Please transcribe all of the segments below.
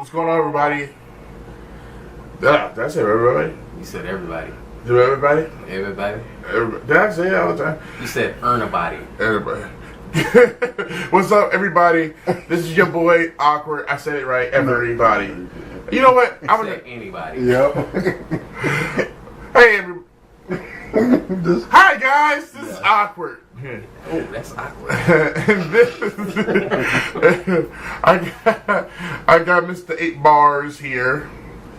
What's going on, everybody? Did I say everybody? You said everybody. Do everybody? Everybody? Did I say it all the time? You said earn a body. Everybody. What's up, everybody? This is your boy, Awkward. I said it right. Everybody. You know what? I'm gonna anybody. Yep. Hey, everybody. Hi, guys. This is Awkward. Oh, that's awkward. And this I got Mr. 8 Bars here.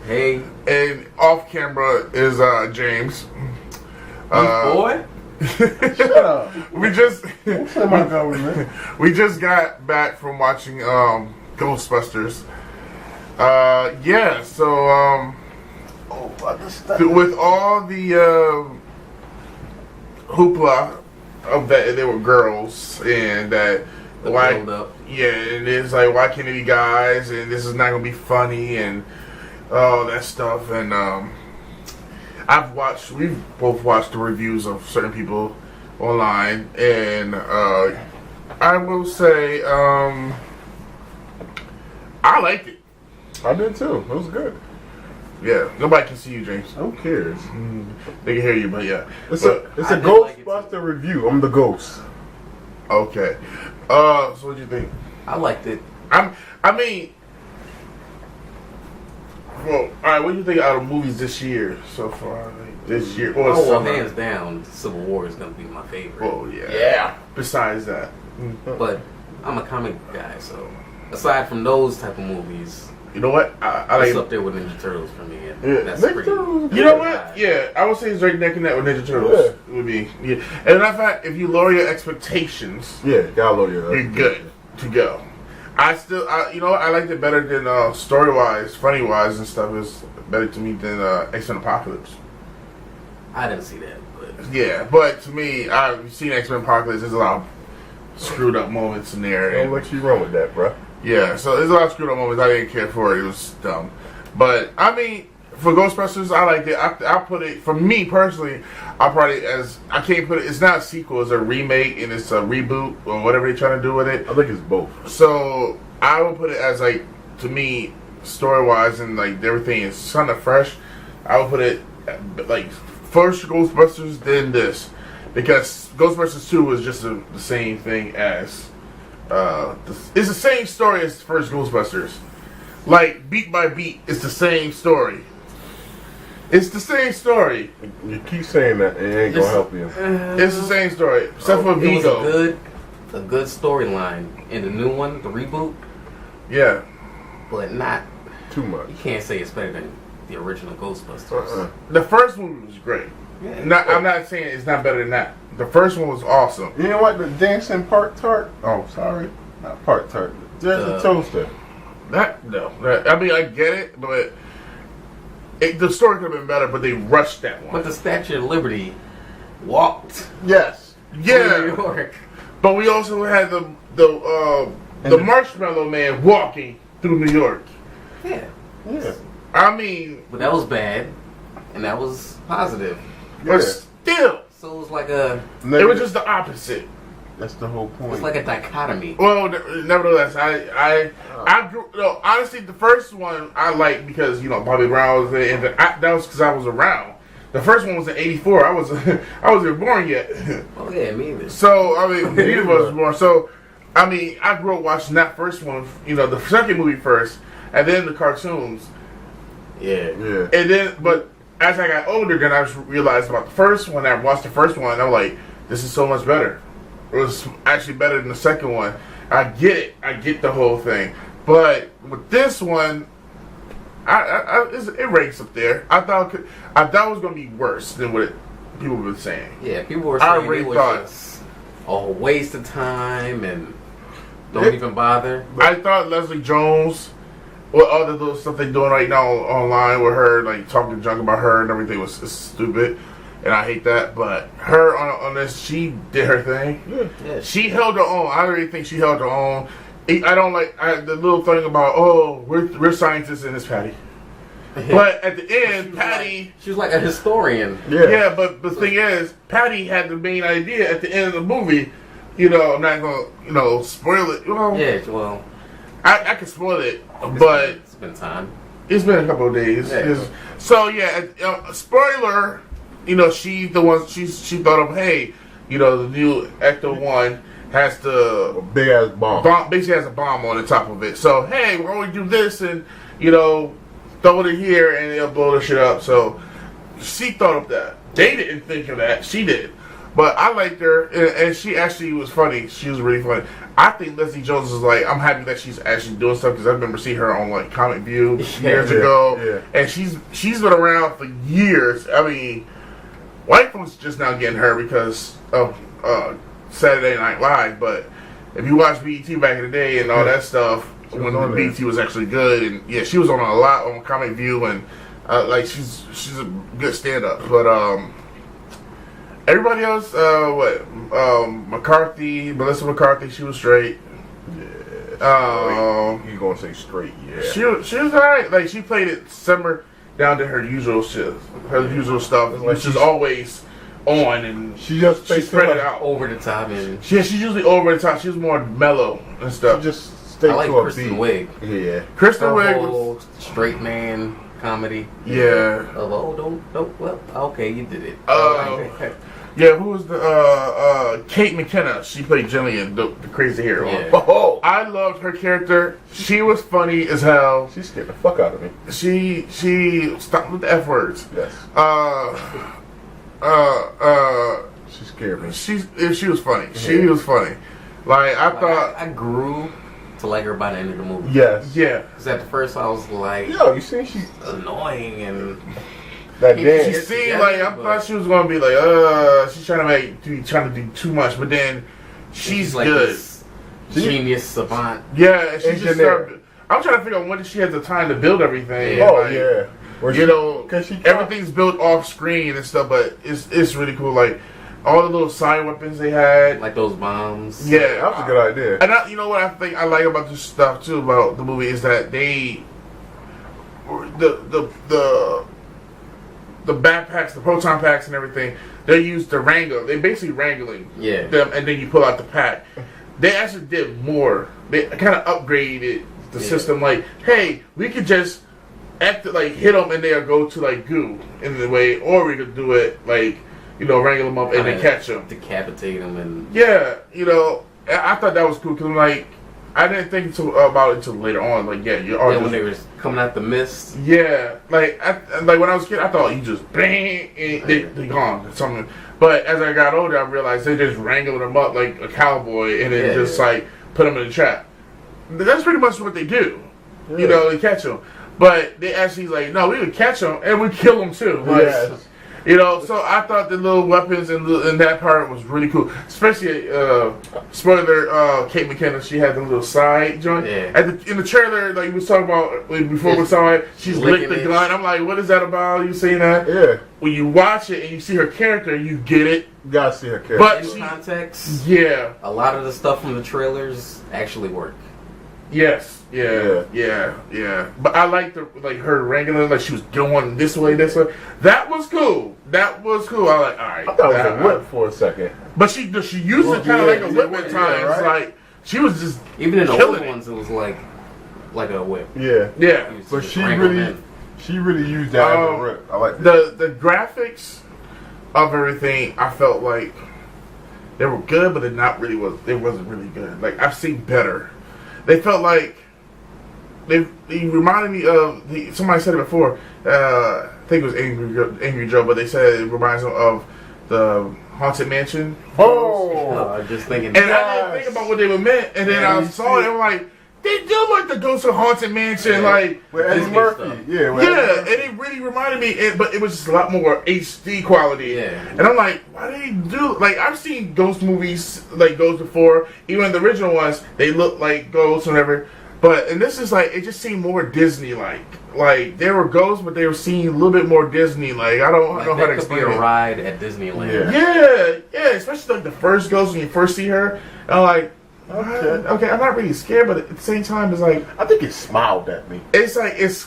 Hey. And off camera is James. Boy? Shut up. We just Don't say my government. we just got back from watching Ghostbusters. Yeah, so with all the hoopla of that they were girls and that why and it's like why can't it be guys and this is not gonna be funny and all that stuff and we've both watched the reviews of certain people online and I will say I liked it. I did too. It was good. Yeah, nobody can see you, James. Who cares? They can hear you, but yeah. It's a Ghostbuster review. I'm the ghost. Okay. So what do you think? I liked it. Well, alright, what do you think out of movies this year so far? Like, this year or summer? Hands down, Civil War is gonna be my favorite. Oh yeah. Yeah. Besides that. But I'm a comic guy, so aside from those type of movies, you know what? I like it's up there with Ninja Turtles for me. And yeah. that's Ninja pretty. Turtles. You know what? Yeah, I would say it's right neck and neck with Ninja Turtles. Yeah. Would be. Yeah. And in fact, if you lower your expectations, yeah, gotta lower your you're good to go. I liked it better than story wise, funny wise, and stuff. Is better to me than X-Men Apocalypse. I didn't see that, but yeah, but to me, I've seen X-Men Apocalypse. There's a lot of screwed up moments in there. Don't let you run with that, bro. Yeah, so there's a lot of screwed up moments. I didn't care for it. It was dumb. But I mean, for Ghostbusters, I liked it. I put it, for me personally, I can't put it. It's not a sequel. It's a remake and it's a reboot or whatever they're trying to do with it. I think it's both. So I would put it as like, to me, story wise and like everything is kind of fresh. I would put it like first Ghostbusters, then this, because Ghostbusters 2 was just the same thing as. It's the same story as the first Ghostbusters. Like beat by beat, it's the same story. It's the same story. You keep saying that, and it ain't gonna help you. It's the same story, except for Vigo. It was a good storyline in the new one, the reboot. Yeah, but not too much. You can't say it's better than the original Ghostbusters. The first movie was great. Yeah, I'm not saying it's not better than that. The first one was awesome. You know what? The dancing part tart. Oh, sorry, not part tart. There's a toaster. I mean, I get it, but the story could have been better. But they rushed that one. But the Statue of Liberty walked. Yes. Yeah. New York. But we also had the Marshmallow Man walking through New York. Yeah. Yeah. I mean, but that was bad, and that was positive. But still, so it was like it was just the opposite. That's the whole point. It's like a dichotomy. Well, nevertheless, I grew. No, honestly, the first one I liked because Bobby Brown was there, and that was because I was around. The first one was in '84. I wasn't born yet. Oh yeah, me either. So I mean, neither of us was born. So I mean, I grew up watching that first one. The second movie first, and then the cartoons. Yeah. And then, but as I got older, then I realized about the first one. I watched the first one, and I'm like, this is so much better. It was actually better than the second one. I get it. I get the whole thing. But with this one, it ranks up there. I thought it was going to be worse than what people were saying. Yeah, people were saying it was a waste of time and don't even bother. I thought Leslie Jones, what all the little stuff they're doing right now online with her, like talking junk about her and everything was stupid. And I hate that, but her on this, she did her thing. Yeah. She held her own. I really think she held her own. I don't like the little thing about we're scientists in this Patty. But at the end, Patty, she was like a historian. Yeah, but the thing is, Patty had the main idea at the end of the movie. I'm not gonna spoil it. Yeah, well, I can spoil it, but it's been time. it's been a couple of days. Yeah. So yeah, spoiler. You know, she the one she thought of. Hey, you know, the new Ecto 1 has the big ass bomb. Basically has a bomb on the top of it. So hey, we're going to do this and you know throw it in here and it'll blow the shit up. So she thought of that. They didn't think of that. She did. But I liked her, and she actually was funny. She was really funny. I think Leslie Jones is like, I'm happy that she's actually doing stuff because I remember seeing her on like Comic View years ago, and she's been around for years. I mean, white folks just now getting her because of Saturday Night Live, but if you watch BET back in the day and all that stuff, when the BET was actually good, and yeah, she was on a lot on Comic View, and like she's a good stand-up, but everybody else, Melissa McCarthy, she was straight. You gonna say straight? Yeah. She was alright. Like she played it simmer down to her usual shit, her usual stuff, which is always on, and she just spread it out over the top, and she's usually over the top. She's more mellow and stuff. She just stay I like to a Kristen beat. Wiig. Yeah, Kristen Her Wiig whole was straight man comedy. yeah. Of don't well, okay, you did it. Yeah, who was the Kate McKenna? She played Jillian, the crazy hero. Yeah. Oh, I loved her character. She was funny as hell. she scared the fuck out of me. She stopped with the F words. Yes, she scared me. She was funny. She was funny. Like I thought. I grew to like her by the end of the movie. Yes. Yeah. Because at the first I was like, Yo, you see, she's annoying and that She dance. seemed like I thought she was gonna be like, she's trying to do too much, but then she's like good. this genius savant. Yeah, and she just Engineer. started. I'm trying to figure out when did she have the time to build everything. Oh like, yeah. Where You know, cause she everything's built off screen and stuff, but it's really cool. Like all the little side weapons they had. Like those bombs. Yeah, That was a good idea. And you know what I think I like about this stuff too about the movie is that the backpacks, the proton packs, and everything they used to wrangle. They basically wrangling them, and then you pull out the pack. They actually did more. They kind of upgraded the system. Like, hey, we could just hit them and they'll go to like goo in the way, or we could do it like wrangle them up and then catch them, decapitate them, and I thought that was cool because like I didn't think about it until later on. Like, when they were coming out the mist. Yeah, like when I was a kid, I thought you just bang and they gone or something. But as I got older, I realized they just wrangled them up like a cowboy and then just like put them in a trap. That's pretty much what they do. Yeah. They catch them. But they actually like, no, we would catch them and we kill them too. Like, Yes. So I thought the little weapons and that part was really cool. Especially, spoiler, Kate McKenna, she had the little side joint. Yeah. In the trailer, like we was talking about before we saw it, she's licked the gun. I'm like, what is that about? You seen that? Yeah. When you watch it and you see her character, you get it. You gotta see her character. But In context, yeah. a lot of the stuff from the trailers actually work. Yes. Yeah. But I liked her wrangling, like she was going this way. That was cool. I was like, all right. I thought it was a whip for a second. But she used it kind of like a whip at times. right? Like she was just Even in the killing old ones, it was like a whip. Yeah. Yeah. You used to But just she wrangle really, them she really used that as a rip. I like that. The graphics of everything, I felt like they were good, but they wasn't really good. Like I've seen better. They felt like they reminded me of somebody said it before. I think it was Angry Joe, but they said it reminds them of the Haunted Mansion. just thinking. And I didn't think about what they were meant, and then I saw it. I'm like, they do like the Ghost of Haunted Mansion, like with Eddie Disney Murphy. stuff. Yeah. and it really reminded me. But it was just a lot more HD quality. Yeah. And I'm like, why do they do? Like I've seen ghost movies like Ghost before. Even the original ones, they look like ghosts or whatever. But and this is like it just seemed more Disney like. Like they were ghosts, but they were seen a little bit more Disney like. I don't know how to explain Could be it. a ride at Disneyland. Yeah, especially like the first ghost when you first see her. And I'm like, okay, I'm not really scared, but at the same time, it's like I think it smiled at me. it's like it's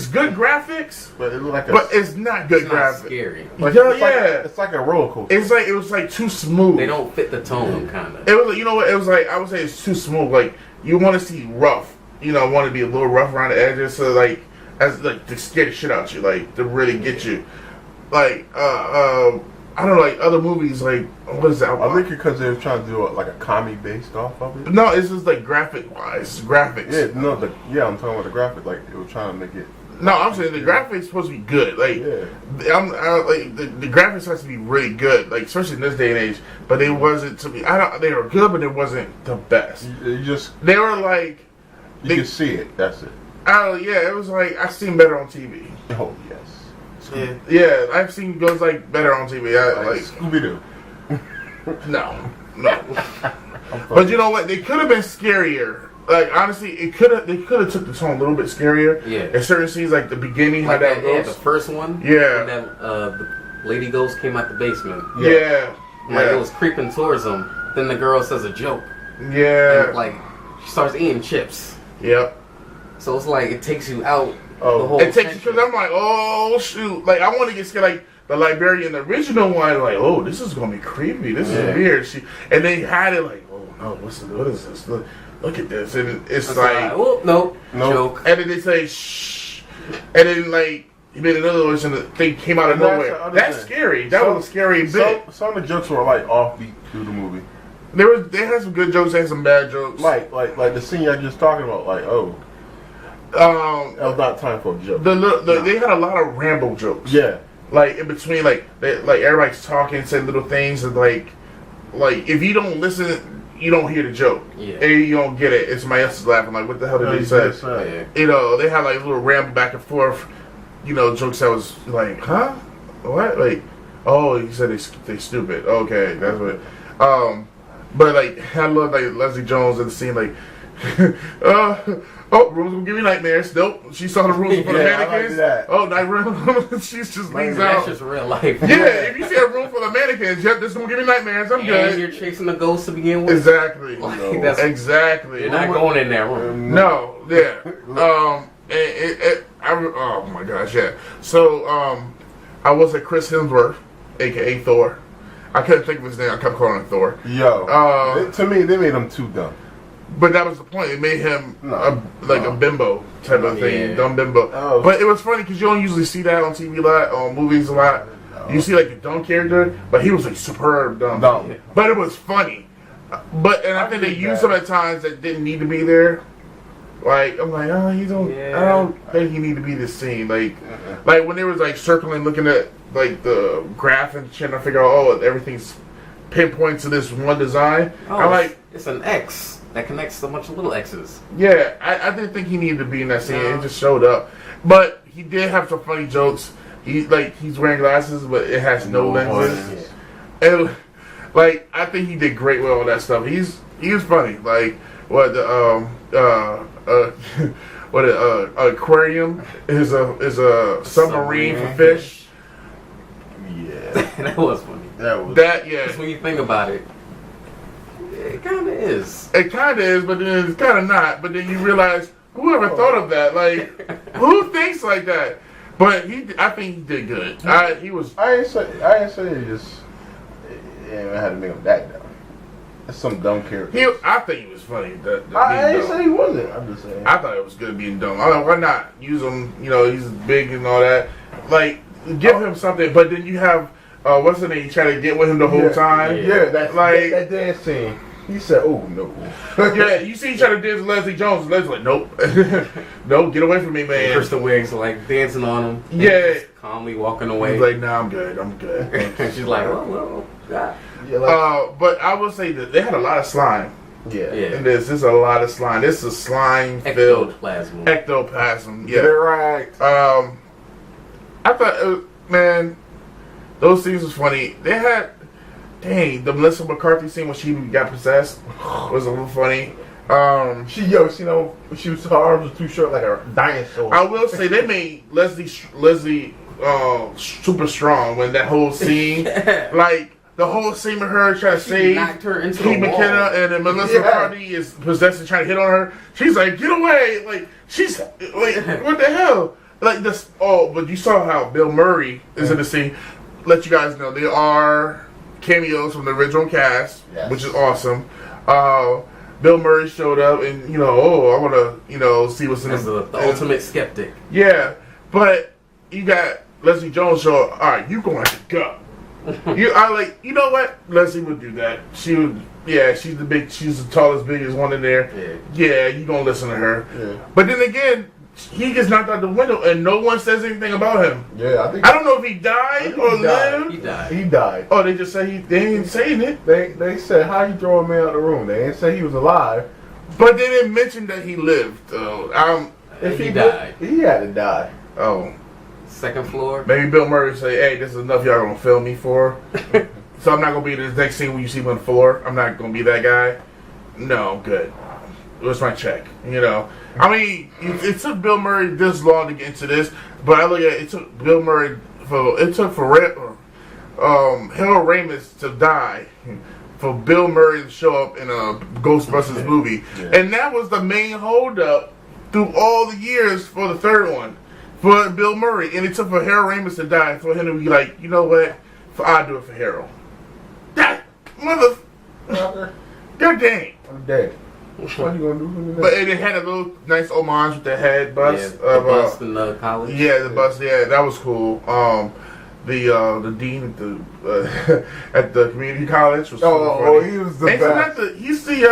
good graphics, But it looked like but it's not good It's not graphics. scary. It's like a roller coaster. It's like it was like too smooth. They don't fit the tone, kind of. It was, you know what? It was like I would say it's too smooth. Like you want to see rough, want to be a little rough around the edges, so like to scare the shit out you, like to really get you. Like I don't know, like other movies, like what is that? I think because they were trying to do like a comedy based off of it. No, it's just like graphics. Yeah, no, I'm talking about the graphic. Like it was trying to make it. No, I'm saying the graphics supposed to be good. Like, like the graphics has to be really good. Like, especially in this day and age. But they wasn't to me. They were good, but it wasn't the best. They were like. You can see it. That's it. Oh yeah, it was like I've seen better on TV. Oh yes. Yeah, I've seen goes like better on TV. Like Scooby Doo. No. But you know what? They could have been scarier. Like honestly, they could have took the tone a little bit scarier. Yeah. In certain scenes, like the beginning, like how that goes. Yeah, the first one. Yeah. When that the lady ghost came out the basement. Yeah. Like it was creeping towards them. Then the girl says a joke. Yeah. And, like she starts eating chips. Yep. So it's like it takes you out. Oh, the whole it takes you because I'm like, oh shoot! Like I want to get scared. Like the librarian, the original one, like, oh, this is gonna be creepy. This is weird. And they had it like, oh no, what is this? Look at this, and it's like, oh no, joke. And then they say shh, and then like you made another voice, and the thing came out of nowhere. That's scary. That was a scary bit. Some of the jokes were like offbeat through the movie. They had some good jokes and some bad jokes. Like the scene you're just talking about. Like that was not time for a joke. They had a lot of Rambo jokes. Yeah. Like in between, like everybody's talking, saying little things, and like if you don't listen, you don't hear the joke, and you don't get it. And somebody else is laughing. Like, what the hell did they say? They had like a little ramble back and forth. Jokes that was like, huh, what? Like, oh, he said they stupid. Okay, that's what. But like I love like Leslie Jones in the scene, like, oh, rooms will give me nightmares. Nope, she saw the rooms for the mannequins. Oh, night room. She's just leaves out. That's just real life. Yeah, if you see a room full of mannequins, yep, this is gonna give me nightmares. I'm good. And you're chasing the ghost to begin with. Exactly. Like, exactly. You're not going in that room. No. Yeah. Oh my gosh. Yeah. So I was at Chris Hemsworth, aka Thor. I couldn't think of his name. I kept calling him Thor. Yo, to me, they made him too dumb. But that was the point. It made him a bimbo type of thing, dumb bimbo. Oh. But it was funny because you don't usually see that on TV a lot, on movies a lot. No. You see like the dumb character, but he was like superb dumb. But it was funny. I think they used him at times that didn't need to be there. Like I'm like, oh, you don't. I don't think he need to be this scene. Like when they was like circling, looking at like the graph and trying to figure out, oh, everything's pinpoint to this one design. Oh, I'm like, it's an X that connects a bunch of little X's. Yeah, I didn't think he needed to be in that scene. It just showed up, but he did have some funny jokes. He's wearing glasses, but it has no lenses. And like I think he did great with all that stuff. He was funny. Like what the what aquarium is a submarine for fish. Yeah, that was funny. Because when you think about it, it kind of is. It kind of is, but then it's kind of not. But then you realize, whoever thought of that? Like, who thinks like that? But I think he did good. He was. I ain't say it just. I had to make him that dumb. That's some dumb character. I think he was funny. I ain't say he wasn't. I'm just saying. I thought it was good being dumb. I mean, why not use him? He's big and all that. Like, give him something. But then you have. What's the name? You try to get with him the whole time. Yeah, that dance scene. He said, "Oh no." Yeah, you see, he try to dance with Leslie Jones. Leslie's like, "Nope, nope, get away from me, man." Crystal Wigg's like dancing on him. Yeah, just calmly walking away. He's like, "Nah, I'm good. I'm good." And she's like, "Well, God." Yeah, but I will say that they had a lot of slime. Yeah. And there's a lot of slime. This is slime filled ectoplasm. Yeah, right. I thought, man. Those scenes was funny. They had, the Melissa McCarthy scene when she got possessed was a little funny. Her arms were too short like a dinosaur. I will say they made Leslie super strong when that whole scene, like the whole scene with her trying to save Kate McKenna and then Melissa McCarthy is possessed and trying to hit on her. She's like, get away! Like she's like, what the hell? Like this. Oh, but you saw how Bill Murray is in the scene. Let you guys know there are cameos from the original cast, which is awesome. Bill Murray showed up, and I want to see what's in As the ultimate skeptic. Yeah, but you got Leslie Jones show up. All right, you gonna have to go. You know what? Leslie would do that. She would. Yeah, she's the tallest, biggest one in there. Yeah, you gonna listen to her. Yeah. But then again, he gets knocked out the window, and no one says anything about him. Yeah, I don't know if he died or lived. He died. Oh, they just say they ain't saying it. They said, how you throw a man out of the room? They didn't say he was alive. But they didn't mention that he lived. If he died. He had to die. Oh. Second floor. Maybe Bill Murray say, hey, this is enough y'all gonna film me for. So I'm not gonna be in this next scene when you see me on the floor. I'm not gonna be that guy. No, good. Where's my check? I mean, it took Bill Murray this long to get into this, but I look at it took Bill Murray for Harold Ramis to die for Bill Murray to show up in a Ghostbusters movie, and that was the main holdup through all the years for the third one for Bill Murray, and it took for Harold Ramis to die for him to be like, you know what, I'll do it for Harold. That mother, god dang, I'm dead. What are you gonna do for me? But it had a little nice homage with the head bus. The bus in the college. Yeah, the bus. Yeah, that was cool. The dean at the at the community college was. He was the best. He's the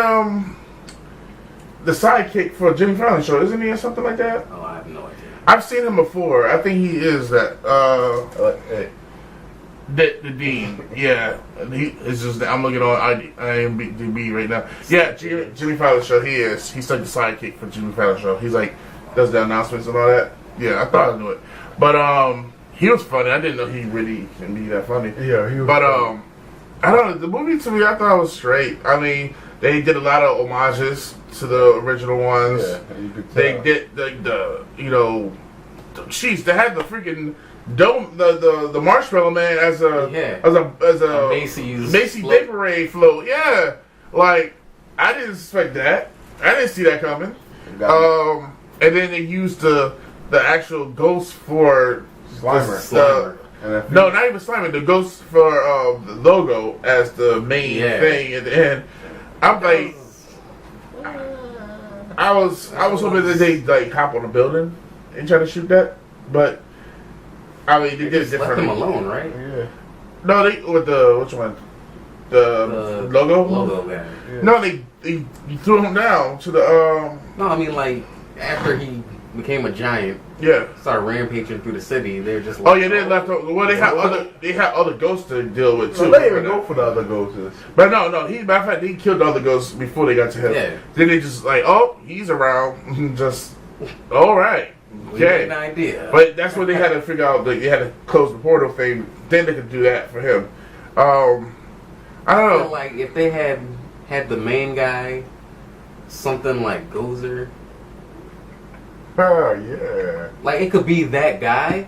sidekick for Jimmy Fallon show, isn't he, or something like that? Oh, I have no idea. I've seen him before. I think he is that. The dean, yeah, it's just I'm looking on IMDb right now. Yeah, Jimmy Fallon show. He's like the sidekick for Jimmy Fallon show. He's like does the announcements and all that. Yeah, I thought I knew it, but he was funny. I didn't know he really can be that funny. Yeah, he was. But I don't know. The movie to me, I thought it was straight. I mean, they did a lot of homages to the original ones. Yeah, you could tell. They did jeez, they had the freaking dome, the marshmallow man as a Macy's Day Parade float. Yeah, like I didn't expect that. I didn't see that coming. And then they used the actual ghost for Slimer. No, not even Slimer. The ghost for the logo as the main thing at the end. I'm like, I was hoping that they like hop on a building and try to shoot that, but I mean they did it differently. Left him alone, right? Yeah. No, they with the which one? The logo. Logo guy. Yeah. No, they threw him down to the No, I mean like after he became a giant. Yeah. Started rampaging through the city. They're just. Like, they left. Well, they had other ghosts to deal with too. No, they didn't even go for the other ghosts. But no. Matter of fact, they killed the other ghosts before they got to him. Yeah. Then they just like, oh, he's around. Just all right. Okay. An idea. But that's what they had to figure out. Like, they had to close the portal thing. Then they could do that for him. I don't know. Like if they had the main guy, something like Gozer. Oh yeah. Like it could be that guy,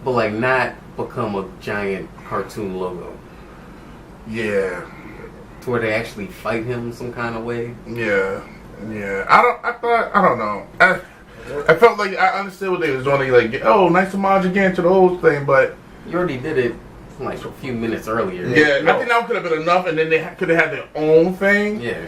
but like not become a giant cartoon logo. Yeah. To where they actually fight him some kind of way. Yeah. I don't know. I felt like I understood what they was doing. They like, oh, nice homage again to the old thing, but you already did it like a few minutes earlier. Yeah, I think that could have been enough, and then they could have had their own thing. Yeah.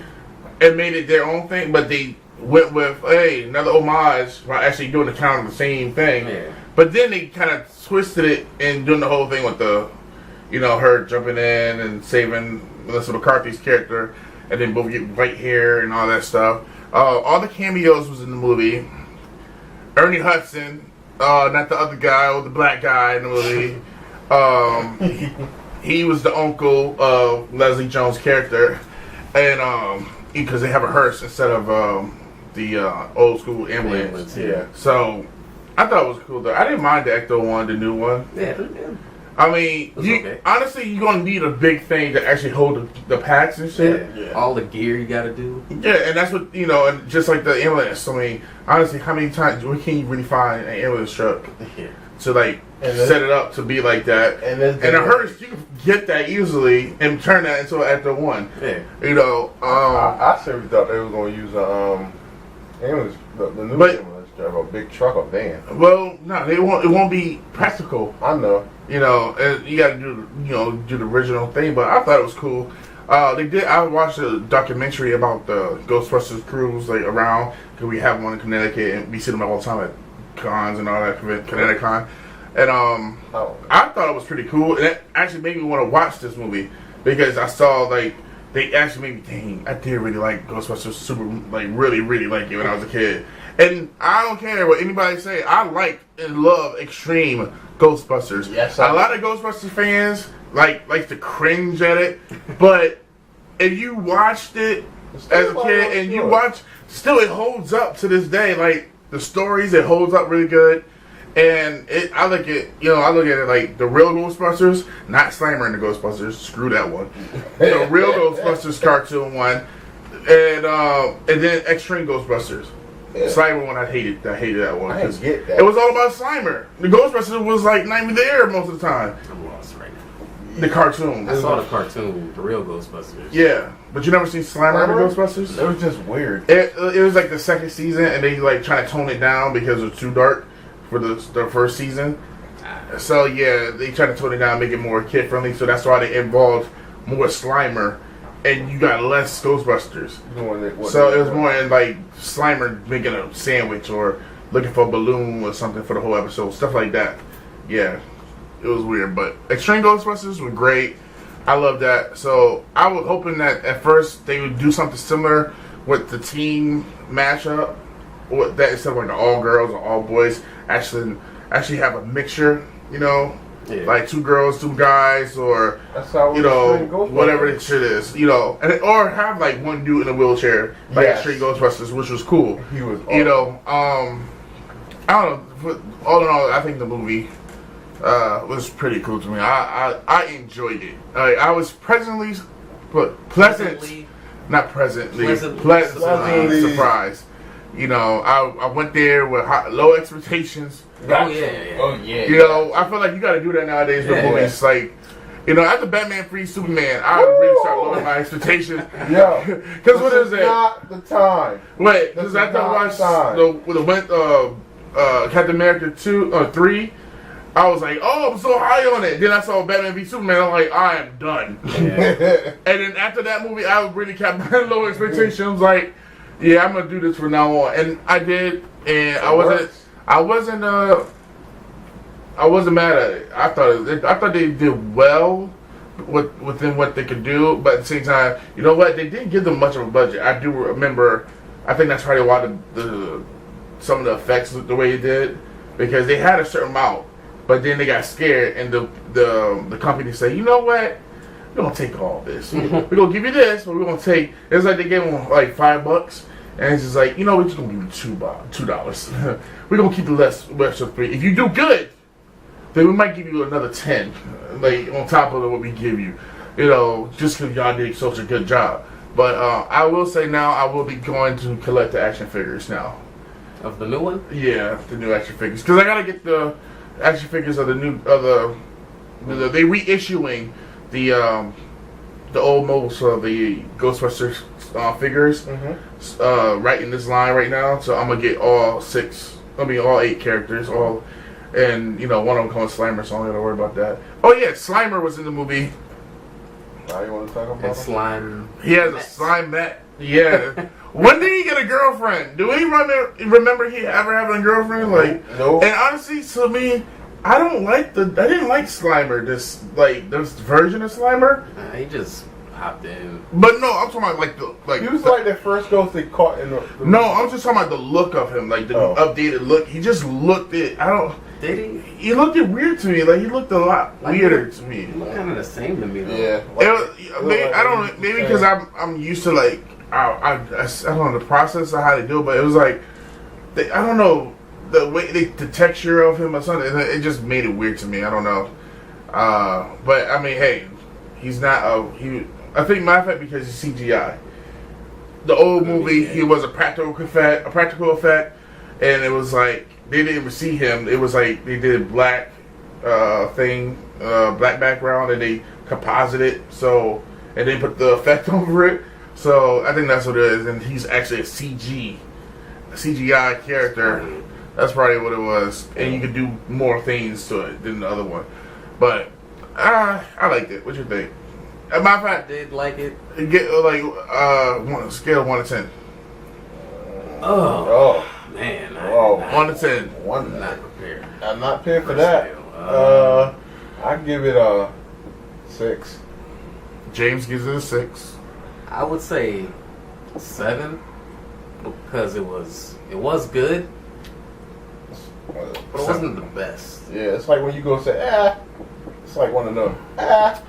And made it their own thing, but they went with, hey, another homage while actually doing the kind of the same thing. Yeah. But then they kind of twisted it and doing the whole thing with the, her jumping in and saving Melissa McCarthy's character, and then both get white hair and all that stuff. All the cameos was in the movie. Ernie Hudson, not the other guy or the black guy in the movie. He was the uncle of Leslie Jones' character, and because they have a hearse instead of the old school ambulance. Yeah. So I thought it was cool though. I didn't mind the Ecto one, the new one. Yeah. I mean, honestly, you're gonna need a big thing to actually hold the packs and shit. Yeah. All the gear you gotta do. Yeah, and that's what and just like the ambulance. I mean, honestly, how many times can you really find an ambulance truck to like set it up to be like that? And a hearse, you can get that easily and turn that into an Ecto one. Yeah. I seriously thought they were gonna use ambulance, the new ambulance drive, a big truck or van. Well, no, they won't. It won't be practical. I know. And you got to do the original thing. But I thought it was cool. They did. I watched a documentary about the Ghostbusters crews like around because we have one in Connecticut and we see them all the time at cons and all that, ConnectiCon. And I thought it was pretty cool. And it actually made me want to watch this movie because I saw like they actually made me dang. I did really like Ghostbusters, super like really like it when I was a kid. And I don't care what anybody say. I like and love extreme Ghostbusters. Yes, a lot of Ghostbusters fans like to cringe at it, but if you watched it as a kid and you watch, still it holds up to this day. Like the stories, it holds up really good, and I look at it like the real Ghostbusters, not Slimer and the Ghostbusters. Screw that one. The real Ghostbusters cartoon one, and then Extreme Ghostbusters. Yeah. Slimer one, I hated that one. I didn't get that. It was all about Slimer. The Ghostbusters was like not even there most of the time. I'm lost right now. The cartoon. I saw the cartoon, the real Ghostbusters. Yeah, but you never seen Slimer and the Ghostbusters? It was just weird. It was like the second season, and they like trying to tone it down because it was too dark for the first season. So yeah, they tried to tone it down, make it more kid friendly. So that's why they involved more Slimer. And you got less Ghostbusters. So it was more in like Slimer making a sandwich or looking for a balloon or something for the whole episode. Stuff like that. Yeah. It was weird. But Extreme Ghostbusters were great. I love that. So I was hoping that at first they would do something similar with the team matchup. That instead of like the all girls or all boys, actually have a mixture, you know. Yeah. Like 2 girls, 2 guys, or whatever the shit is, or have like one dude in a wheelchair, like Extreme Ghostbusters, which was cool. He was awesome. I don't know. All in all, I think the movie was pretty cool to me. I enjoyed it. I was pleasantly surprised. I went there with low expectations. Oh yeah. I feel like you got to do that nowadays with movies. Like, after Batman v Superman, I really start lowering my expectations. Yeah, because what is it? Not the time. Wait, because after I watched Captain America 3, I was like, oh, I'm so high on it. Then I saw Batman v Superman. I'm like, I am done. Yeah. And then after that movie, I really kept my low expectations. Like, yeah, I'm gonna do this from now on, and I did, and I wasn't mad at it. I thought they did well within what they could do, but at the same time, you know what? They didn't give them much of a budget. I do remember. I think that's probably why some of the effects looked the way it did, because they had a certain amount, but then they got scared, and the company said, you know what? We're gonna take all this. We're gonna give you this, but we're gonna take. It's like they gave them like $5, and it's just like, we're just gonna give you $2. We're gonna keep the rest of $3. If you do good, then we might give you another $10, like on top of what we give you. Just because y'all did such a good job. But I will say now, I will be going to collect the action figures now. Of the new one? Yeah, the new action figures, because I gotta get the action figures of the new they reissuing the old molds of the Ghostbusters figures right in this line right now. So I'm gonna get all 8 characters, and one of them comes Slimer, so I don't gotta worry about that. Oh yeah, Slimer was in the movie. Now you want to talk about slime? He has a slime mat. Yeah. When did he get a girlfriend? Do we remember he ever having a girlfriend? Like, no. And honestly, to me, I didn't like Slimer. This version of Slimer. He just popped in. But no, I'm talking about he was like the first ghost they caught in the No, I'm just talking about the look of him, like the updated look. He just looked it. Did he? He looked it weird to me. Like, he looked a lot weirder to me. He looked kind of the same to me though. Yeah. Maybe because I'm used to like I don't know the process of how they do it, but it was like I don't know the way the texture of him or something. It just made it weird to me. I don't know. But I mean, hey, he's not I think matter of fact because he's CGI. The old movie, he was a practical effect, and it was like they didn't even see him. It was like they did black black background, and they composited and then put the effect over it. So I think that's what it is, and he's actually a CGI character. That's probably what it was, and you could do more things to it than the other one. But I liked it. What you think? Matter of I fact, did like it. get like scale of 1 to 10. Oh man, Oh. 1 to 10. One. not prepared. I'm not prepared for that. I give it a 6. James gives it a 6. I would say 7 because it was good, but it wasn't the best. Yeah, it's like when you go say, it's like one of them. Like,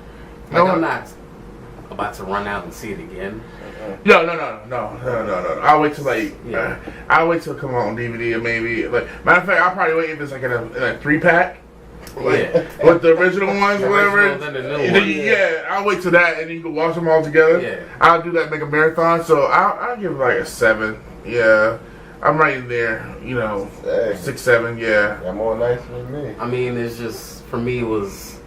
I'm not about to run out and see it again. No. I'll wait till I'll wait till it come out on DVD or maybe like. Matter of fact, I'll probably wait if it's like in a 3-pack. Like, with the original ones or whatever. Then the new one. Yeah, I'll wait till that and you can watch them all together. Yeah. I'll do that, make a marathon. So I'll give it like a 7. Yeah. I'm right in there, 6, 7, yeah. Got more nice than me. I mean, it's just for me. It was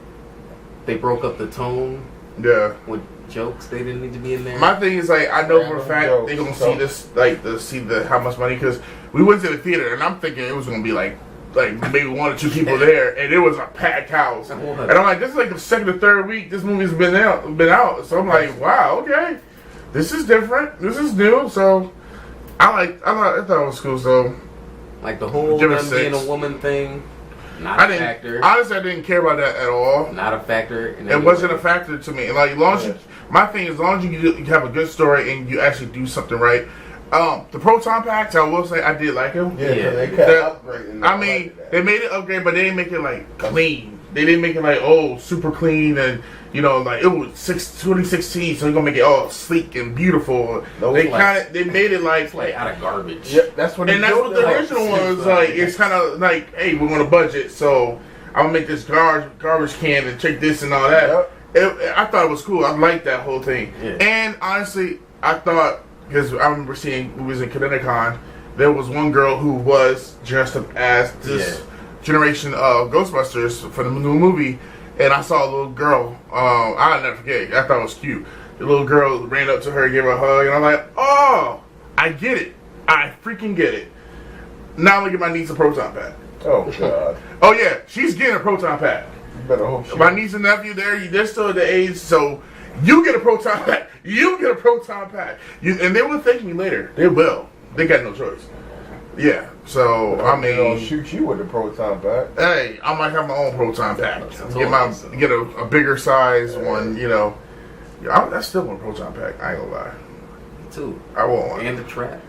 they broke up the tone Yeah. with jokes they didn't need to be in there. My thing is like I know for a fact Jokes, they're gonna see this like how much money because we went to the theater and I'm thinking it was gonna be like maybe 1 or 2 people there and it was a packed house and I'm like this is like the second or third week this movie's been out so I'm like wow okay this is different, this is new, so I thought it was cool. So like the whole give it them being 6. a woman thing, not I a didn't factor. honestly I didn't care about that at all. Not a factor. It wasn't a factor to me. Like, as long as my thing is, as long as you have a good story and you actually do something right. The proton packs, I will say, I did like them. Yeah, they kept upgrading. I mean, they made it upgrade, but they didn't make it like clean. They didn't make it like super clean and like it was 2016, so they're gonna make it all sleek and beautiful. They made it like out of garbage. Yep, that's what. And that's what the original was like. It's kind of like, hey, we're on a budget, so I'm gonna make this garbage can and check this and all that. Yep. I thought it was cool. I liked that whole thing. Yeah. And honestly, I thought because I remember seeing movies in ConnectiCon, there was one girl who was dressed up as this generation of Ghostbusters for the new movie, and I saw a little girl. I'll never forget. I thought it was cute. The little girl ran up to her, gave her a hug, and I'm like, oh, I get it. I freaking get it. Now look at my niece a proton pack. Oh God. Oh yeah, she's getting a proton pack. You better hope she. My niece and nephew, they're still at the age, so you get a proton pack. You get a proton pack. And they will thank me later. They will. They got no choice. Yeah. So I mean, they don't shoot you with a proton pack. Hey, I might have my own proton pack. Get a bigger size one. I still want a proton pack. I ain't gonna lie. Too. I want one. And the trap.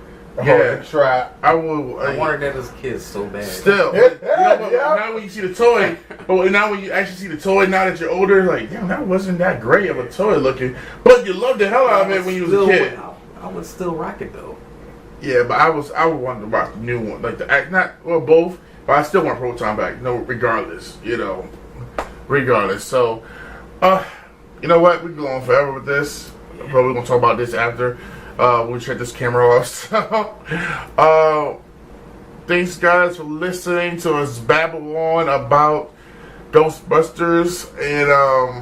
Yeah, trap. I will. I wanted that as kids so bad. Still, now when you see the toy, but now when you actually see the toy, now that you're older, like, damn, that wasn't that great of a toy looking. But you loved the hell out of it when you was a kid. I would still rock it though. Yeah, but I would want to rock the new one, like both. But I still want proton back, regardless. Regardless. So, you know what? We're going forever with this. But we're gonna talk about this after. We'll shut this camera off. So, thanks guys for listening to us babble on about Ghostbusters, and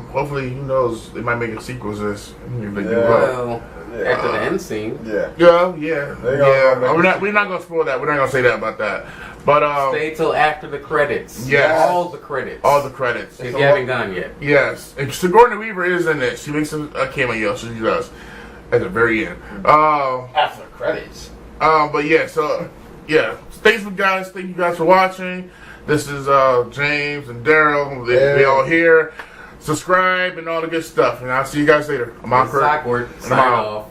hopefully, who knows, they might make a sequel to this if they do well. After the end scene. Yeah. We're not gonna spoil that. We're not gonna say that about that. But stay till after the credits. Yes. All the credits. All the credits. If you haven't gone yet. Yes. And Sigourney Weaver is in it. She makes a cameo. She does at the very end. After the credits. But yeah. So yeah. Thank you guys for watching. This is James and Daryl. They all here. Subscribe and all the good stuff. And I'll see you guys later. I'm awkward. Sign off.